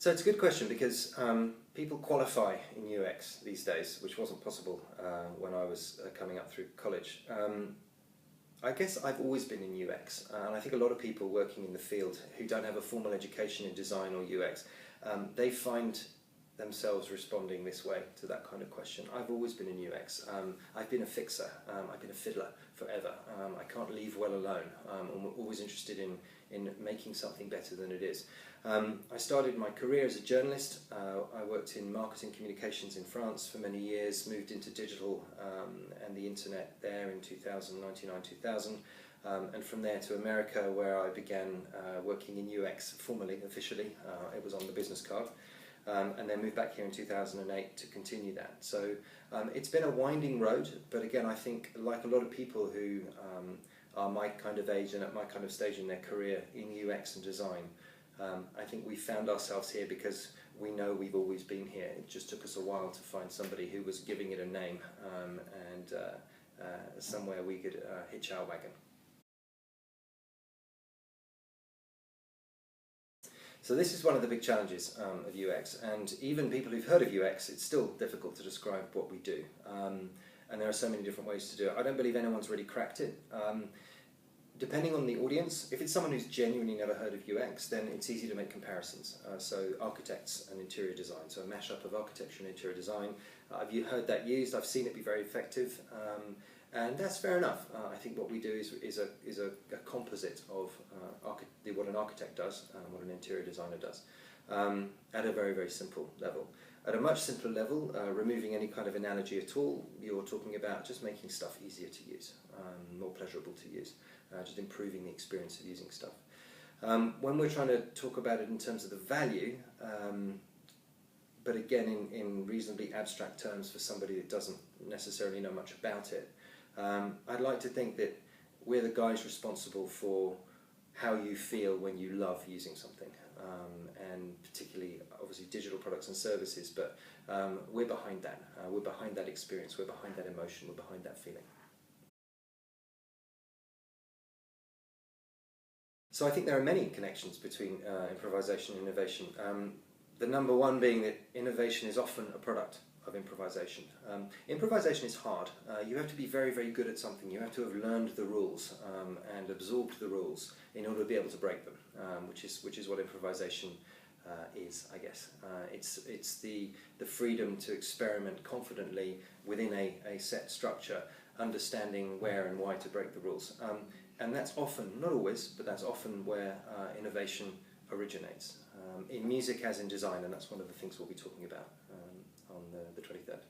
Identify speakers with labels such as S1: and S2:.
S1: So it's a good question because people qualify in UX these days, which wasn't possible when I was coming up through college. I guess I've always been in UX, and I think a lot of people working in the field who don't have a formal education in design or UX, they find themselves responding this way to that kind of question. I've always been in UX. I've been a fixer. I've been a fiddler forever. I can't leave well alone. I'm always interested in making something better than it is. I started my career as a journalist. I worked in marketing communications in France for many years, moved into digital and the internet there in 1999-2000, and from there to America, where I began working in UX formally, officially. It was on the business card. And then moved back here in 2008 to continue that. So it's been a winding road, but again, I think like a lot of people who are my kind of age and at my kind of stage in their career in UX and design, I think we found ourselves here because we know we've always been here. It just took us a while to find somebody who was giving it a name and somewhere we could hitch our wagon. So this is one of the big challenges of UX, and even people who've heard of UX, it's still difficult to describe what we do. And there are so many different ways to do it. I don't believe anyone's really cracked it. Depending on the audience, if it's someone who's genuinely never heard of UX, then it's easy to make comparisons. So architects and interior design, so a mashup of architecture and interior design. I've heard that used, I've seen it be very effective, and that's fair enough. I think what we do is a composite of what an architect does, what an interior designer does, at a very, very simple level. At a much simpler level, removing any kind of analogy at all, you're talking about just making stuff easier to use, more pleasurable to use, just improving the experience of using stuff. When we're trying to talk about it in terms of the value, but again in reasonably abstract terms for somebody that doesn't necessarily know much about it, I'd like to think that we're the guys responsible for how you feel when you love using something, and particularly obviously digital products and services, but we're behind that. We're behind that experience, we're behind that emotion, we're behind that feeling. So I think there are many connections between improvisation and innovation. The number one being that innovation is often a product of improvisation. Improvisation is hard. You have to be very, very good at something. You have to have learned the rules and absorbed the rules in order to be able to break them, which is what improvisation is, I guess. It's the freedom to experiment confidently within a set structure, understanding where and why to break the rules. And that's often, not always, but that's often where innovation originates. In music as in design, and that's one of the things we'll be talking about on the 23rd.